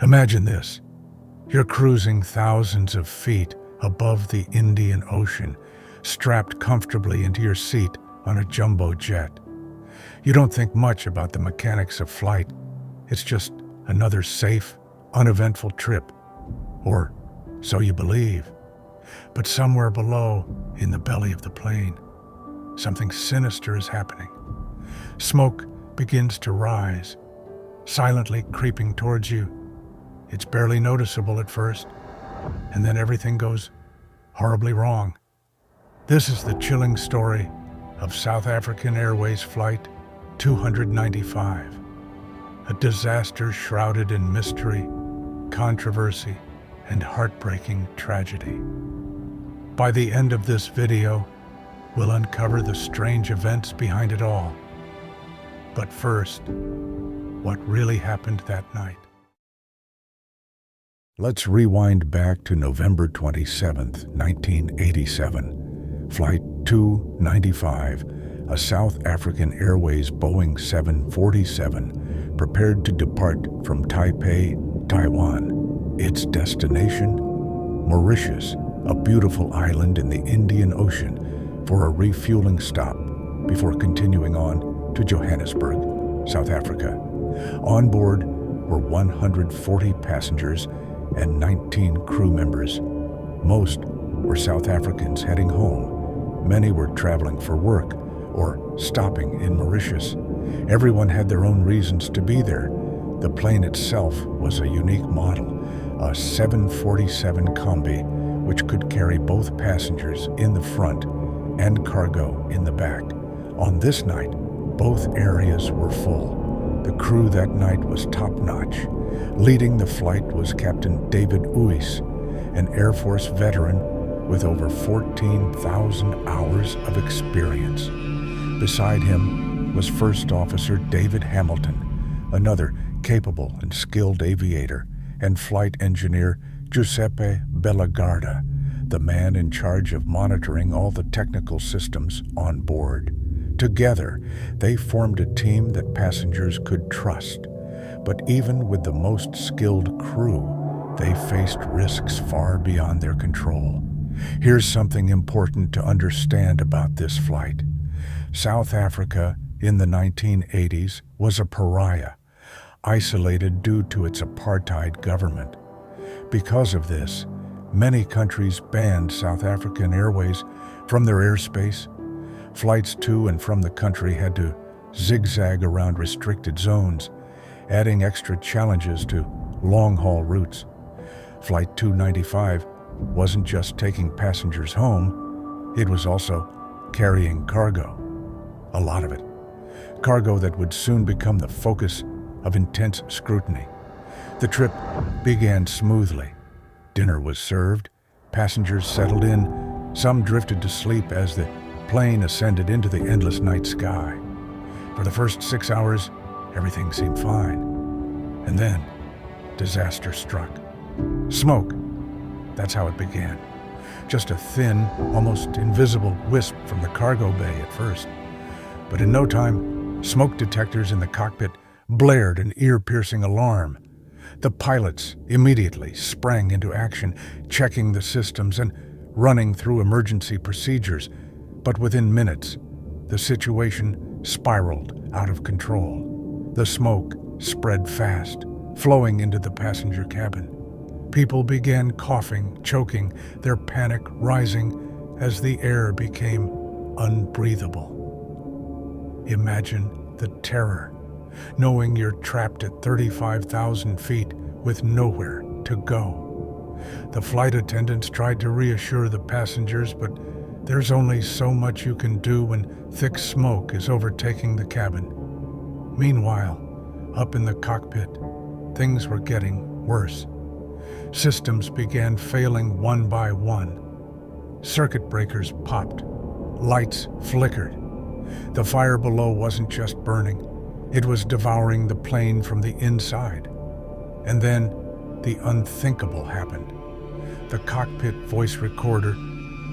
Imagine this. You're cruising thousands of feet above the Indian Ocean, strapped comfortably into your seat on a jumbo jet. You don't think much about the mechanics of flight. It's just another safe, uneventful trip. Or so you believe. But somewhere below, in the belly of the plane, something sinister is happening. Smoke begins to rise, silently creeping towards you. It's barely noticeable at first, and then everything goes horribly wrong. This is the chilling story of South African Airways Flight 295, a disaster shrouded in mystery, controversy, and heartbreaking tragedy. By the end of this video, we'll uncover the strange events behind it all. But first, what really happened that night? Let's rewind back to November 27th, 1987. Flight 295, a South African Airways Boeing 747, prepared to depart from Taipei, Taiwan. Its destination? Mauritius, a beautiful island in the Indian Ocean, for a refueling stop before continuing on to Johannesburg, South Africa. On board were 140 passengers and 19 crew members. Most were South Africans heading home. Many were traveling for work or stopping in Mauritius. Everyone had their own reasons to be there. The plane itself was a unique model, a 747 Combi, which could carry both passengers in the front and cargo in the back. On this night, both areas were full. The crew that night was top-notch. Leading the flight was Captain David Uys, an Air Force veteran with over 14,000 hours of experience. Beside him was First Officer David Hamilton, another capable and skilled aviator, and Flight Engineer Giuseppe Bellagarda, the man in charge of monitoring all the technical systems on board. Together, they formed a team that passengers could trust. But even with the most skilled crew, they faced risks far beyond their control. Here's something important to understand about this flight. South Africa in the 1980s was a pariah, isolated due to its apartheid government. Because of this, many countries banned South African Airways from their airspace. Flights to and from the country had to zigzag around restricted zones, adding extra challenges to long-haul routes. Flight 295 wasn't just taking passengers home, it was also carrying cargo. A lot of it. Cargo that would soon become the focus of intense scrutiny. The trip began smoothly. Dinner was served, passengers settled in, some drifted to sleep as the plane ascended into the endless night sky. For the first 6 hours, everything seemed fine. And then, disaster struck. Smoke. That's how it began. Just a thin, almost invisible wisp from the cargo bay at first. But in no time, smoke detectors in the cockpit blared an ear-piercing alarm. The pilots immediately sprang into action, checking the systems and running through emergency procedures. But within minutes, the situation spiraled out of control. The smoke spread fast, flowing into the passenger cabin. People began coughing, choking, their panic rising as the air became unbreathable. Imagine the terror, knowing you're trapped at 35,000 feet with nowhere to go. The flight attendants tried to reassure the passengers, but there's only so much you can do when thick smoke is overtaking the cabin. Meanwhile, up in the cockpit, things were getting worse. Systems began failing one by one. Circuit breakers popped. Lights flickered. The fire below wasn't just burning. It was devouring the plane from the inside. And then the unthinkable happened. The cockpit voice recorder,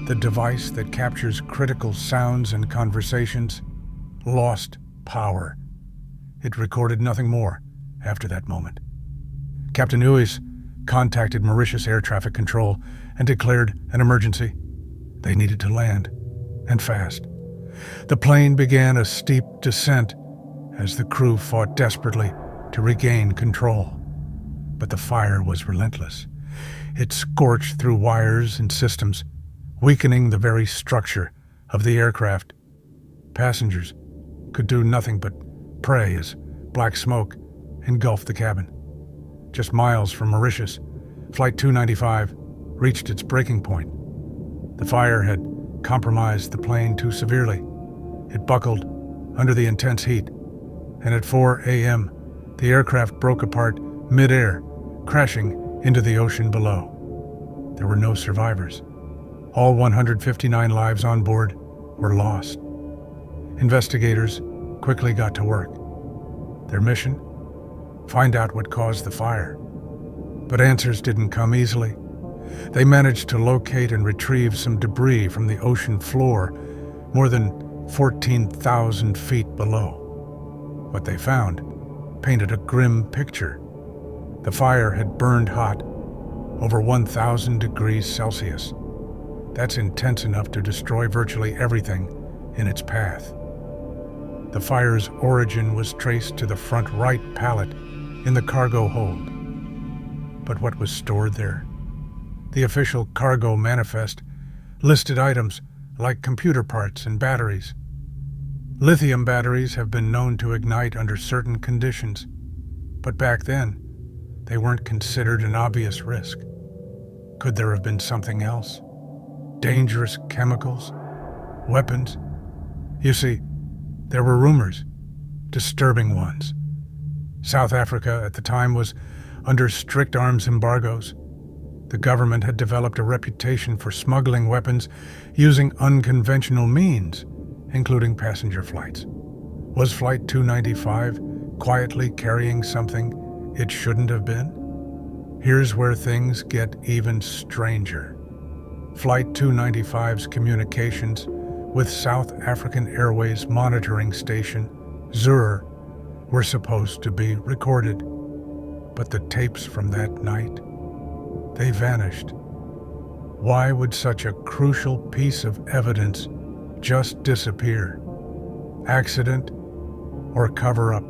the device that captures critical sounds and conversations, lost power. It recorded nothing more after that moment. Captain Uys contacted Mauritius Air Traffic Control and declared an emergency. They needed to land, and fast. The plane began a steep descent as the crew fought desperately to regain control. But the fire was relentless. It scorched through wires and systems, weakening the very structure of the aircraft. Passengers could do nothing but pray as black smoke engulfed the cabin. Just miles from Mauritius, Flight 295 reached its breaking point. The fire had compromised the plane too severely. It buckled under the intense heat, and at 4 a.m., the aircraft broke apart mid-air, crashing into the ocean below. There were no survivors. All 159 lives on board were lost. Investigators quickly got to work. Their mission? Find out what caused the fire. But answers didn't come easily. They managed to locate and retrieve some debris from the ocean floor, more than 14,000 feet below. What they found painted a grim picture. The fire had burned hot, over 1,000 degrees Celsius. That's intense enough to destroy virtually everything in its path. The fire's origin was traced to the front right pallet in the cargo hold. But what was stored there? The official cargo manifest listed items like computer parts and batteries. Lithium batteries have been known to ignite under certain conditions, but back then, they weren't considered an obvious risk. Could there have been something else? Dangerous chemicals? Weapons? You see, there were rumors, disturbing ones. South Africa at the time was under strict arms embargoes. The government had developed a reputation for smuggling weapons using unconventional means, including passenger flights. Was Flight 295 quietly carrying something it shouldn't have been? Here's where things get even stranger. Flight 295's communications with South African Airways monitoring station, ZUR, were supposed to be recorded. But the tapes from that night, they vanished. Why would such a crucial piece of evidence just disappear? Accident or cover-up?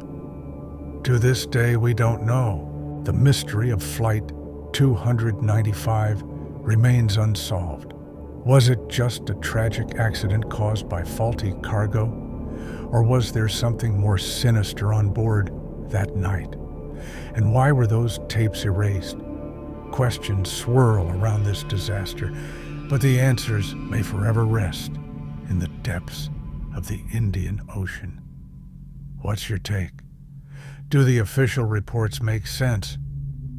To this day, we don't know. The mystery of Flight 295 remains unsolved. Was it just a tragic accident caused by faulty cargo? Or was there something more sinister on board that night? And why were those tapes erased? Questions swirl around this disaster, but the answers may forever rest in the depths of the Indian Ocean. What's your take? Do the official reports make sense,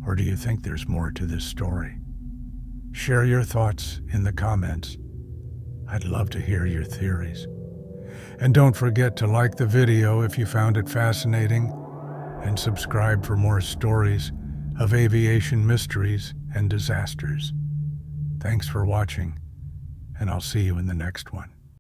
or do you think there's more to this story? Share your thoughts in the comments. I'd love to hear your theories. And don't forget to like the video if you found it fascinating, and subscribe for more stories of aviation mysteries and disasters. Thanks for watching, and I'll see you in the next one.